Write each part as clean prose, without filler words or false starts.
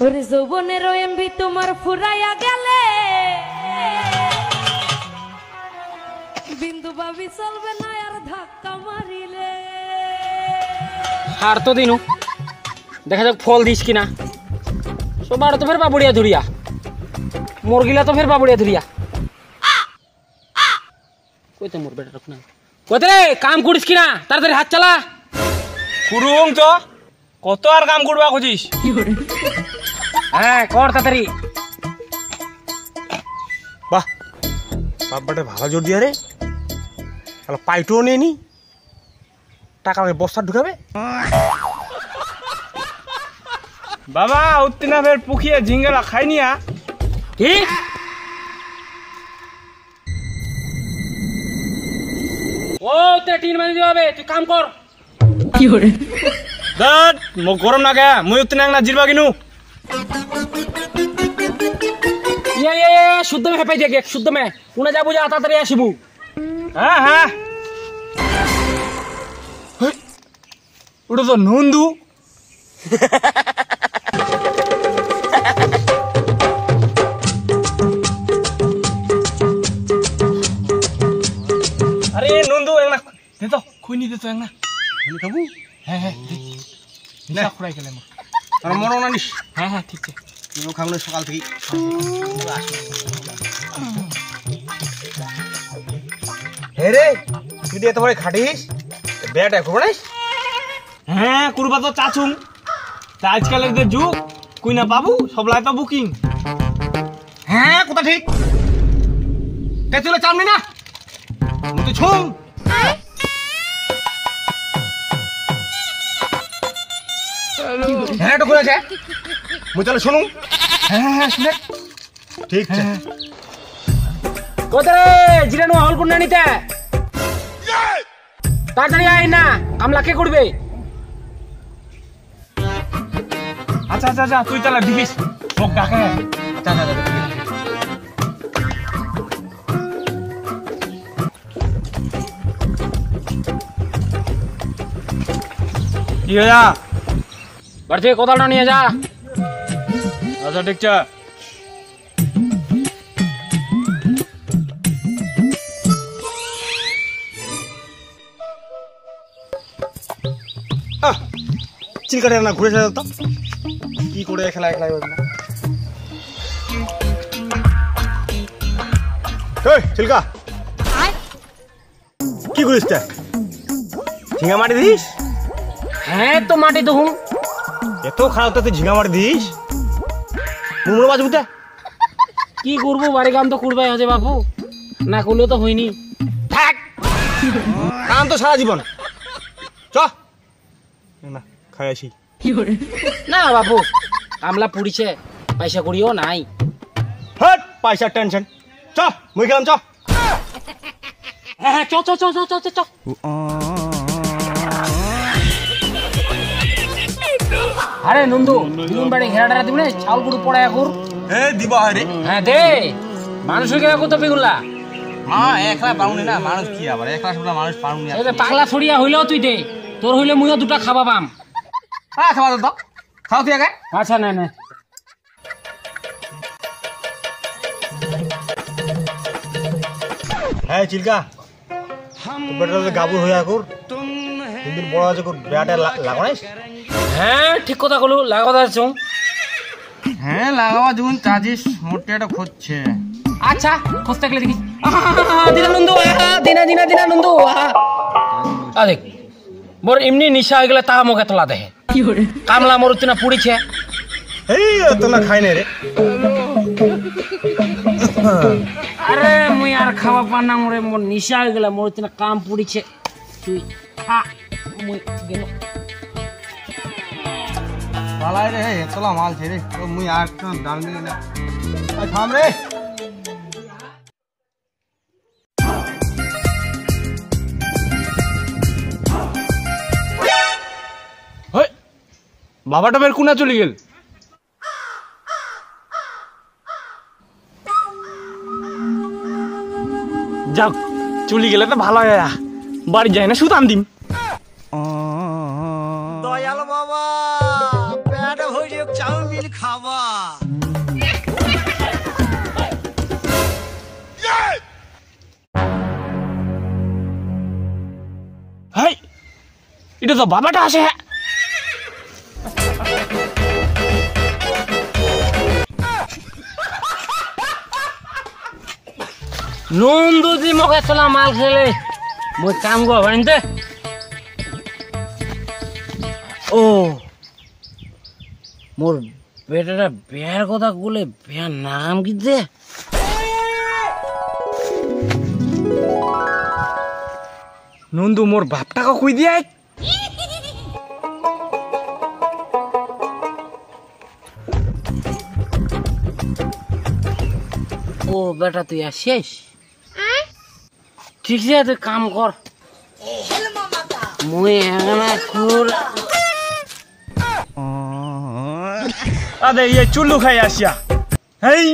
ওরে যৌবনের এমবি তোমার ফুরাইয়া গেলে বিন্দু ভাবি চলবে না আর ধাক্কা মারিলে। আর তো দিনু দেখা যাক ফল দিস কিনা। সবার তো ফের বাবুড়িয়া ধরিয়া, মুরগিলা তো ফের বাবুড়িয়া ধরিয়া। কইতে মোর বেটা রাখ না, কইতে রে কাম করিস কিনা, তাড়াতাড়ি হাত চালা। কুরুং তো কত আর কাম করবা খুঁজিস? হ্যাঁ কর তাড়াতাড়ি। বাহ বাপবাটা ভালো জোর দিয়া রে, তাহলে পাইটও নেই নি, টাকা বস্তা ঢুকাবে। বাবা উত্তিনা ফের পুখিয়ে ঝিঙ্গেলা খাই নিয়া। কি ও তে টিন মানে দিবে, তুই কাম কর। কি করে দত মো গরম না গে, মুই উত্তিনা না জিরবা কিনু। ইয়ে শুদ্ধ মে হেপাই দিয়ে শুদ্ধ মে কোনে যাবো, যা তাড়াতাড়ি আসিবু। হ্যাঁ হ্যাঁ ওটা তো নন্দু। আরে নন্দু একনা দে তো খুইনি দে তো একনা আমি খাবো। হ্যাঁ হ্যাঁ না খুড়াই গেলে আর মরো না নিস। হ্যাঁ হ্যাঁ ঠিক আছে, তুইও খাবো না সকাল থেকে। হে রে তুই এত বড় খাটিস, বেটা করবো না? হ্যাঁ করবা তো চাচুম, তা আজকালের যে যুগ কই না পাবো সবলাই তো বুকিং। হ্যাঁ কথা ঠিক, তে চলে চামনি না মুই তো ছুম। হ্যাঁ তো করেছে মুই চলে শুনুম। হ্যাঁ হ্যাঁ শুনে ঠিক আছে। কোথায় রে জিরানো হল কোন নিতে, তাড়াতাড়ি আয় না, কামলা কে করবে? আচ্ছা আচ্ছা আচ্ছা তুই তাহলে দেখিস লোক ডাকে। আচ্ছা আচ্ছা কি হয়া বাড়ি থেকে কোদালটা নিয়ে যা। আচ্ছা ঠিক আছে। চিলকাটা না ঘুরে যা তো, কি করে খেলা খেলা চিলকা কি করিস তা? ঝিঙা মাটি দিস? হ্যাঁ তো মাটি তো হুম, এত খারাপ তো তুই ঝিঙা মাটি দিস? মুমড়ো বাজবু তা কি করবো, বাড়ি কাম তো করবাই আছে বাপু, না করলেও তো হয়নি। থাক কাম তো সারা জীবন, চ না খাই আসি। না বাপু কামলা পুড়িছে, পয়সা করিও নাই। হট পয়সার টেনশন, চ মুই গেলাম চ। হ্যাঁ হ্যাঁ চ চ চ চ চ চ। আরে নন্দু দিন বাড়ি ঘেরাটা দিবি না, চাউল গুঁড়ো পড়া এখন। এ দিবা রে। হ্যাঁ দে, মানুষ হয়ে গেলে কত পেগুলা। হ্যাঁ একলা পাউনি না, মানুষ কি আবার একলা সবটা মানুষ পাউনি। এই যে পাগলা ছড়িয়া হইলেও তুই দে, তোর হইলে মুইও দুটা খাবা পাম। হ্যাঁ খাওয়া দাও খাও তুই আগে। আচ্ছা না না হ্যাঁ চিলকা বেটা গাবু হইয়া কর, দিন বড় আছে কর বেটা লাগাইস। হ্যাঁ ঠিক কথা কলু, লাগা যাচ্ছ। হ্যাঁ লাগাবা যখন চাজিস মোটেটা খুঁজছে। আচ্ছা খোঁজ থাকলে দেখিস। দিনা নন্দু দিনা দিনা দিনা নন্দু দেখ মোর এমনি নিশা হয়ে গেলে তা মুখে তোলা দেহে। কামলা মোর উত্তিনা পুড়িছে। এই তো না খাই না রে। আরে মুই আর খাওয়া পানা মোরে, মোর নিশা হয়ে গেলে মোর উত্তিনা কাম পুড়িছে। তুই খা মুই গেল। পালাই রে এতলা মাল ছে রে, তো মুই আর দাম দিই না। থাম রে বাবাটা বের কোনা চলে গেল। যাক চলে গেলে তো ভালো হয়, বাড়ি যায় না সুতাম দিম। দয়াল বাবা পেট ভরে চাউমিন খাও হাই এটা তো বাবাটা আসে। নন্দু দি মকে চলা মাল খেলে মই কাম গো বানিতে। ও মোর বেটাটা বিয়ার কথা বলে বিয়ার নাম কি দে? নন্দু মোর বাপটাকে কই দিয়ে ও বেটা তুই আসিস? ঠিক আছে তুই কাম কর, মুই এখানে খুর আদে ইয়ে চুল্লু খাই আসিয়া। হেই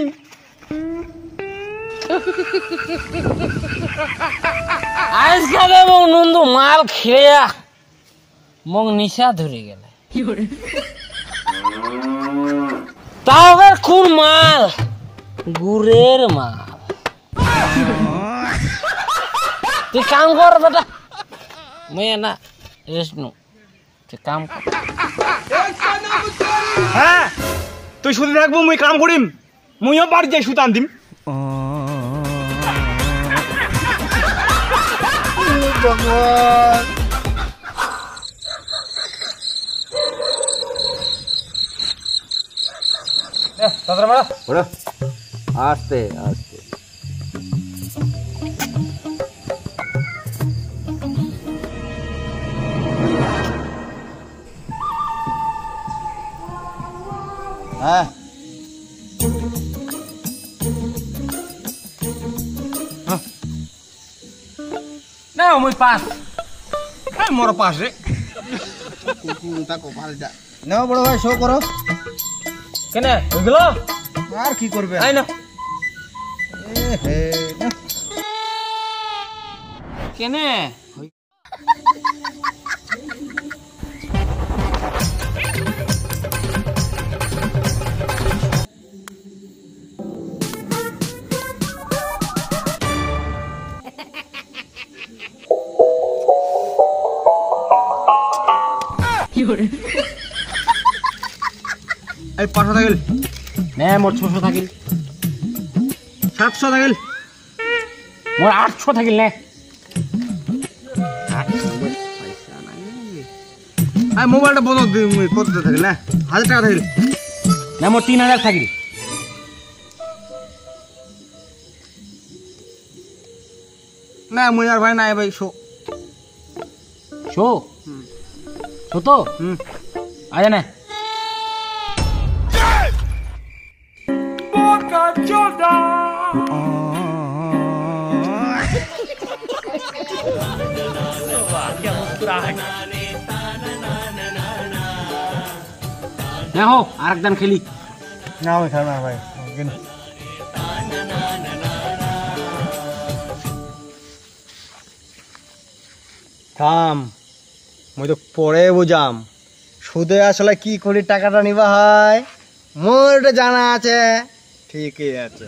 আজকালে মগ নন্দু মাল খেয়া মগ নিশা ধরে গেলে। তাও কোন মাল? গুড়ের মাল। তুই কাম কর বেটা, মুই না রেস্ট নু, তুই কাম কর। হ্যাঁ তুই শুধু রাখবো, মুই কাম করিম, মুইও বাড়ি যাই সুতান দিম। আস্তে আস্তে হ্যাঁ না মুই পাস। মোর পাশ রে নাও বড় ভাই, শো করো। কেনে হয়ে গেল? আর কি করবে? আই না হে কেনে এই 500 থাকিল, নে মোর 600 থাকিল, 700 থাকিল, মোর 800 থাকিল। নে এই মোবাইলটা বন্ধ দিম, মুই কত থাকিল না? 1000 টাকা থাকিল। না মোর 3000 থাকিল। না মুই আর ভাই নাই ভাই, শো শো শো তো আয় না। দেখো আরেকদান খেলি। না ভাই খাও না ভাই, থাম, মুই তো পরে বুঝাম সুদে আসলে কি করে টাকাটা নিবা হয়, মোর এটা জানা আছে। ঠিকই আছে।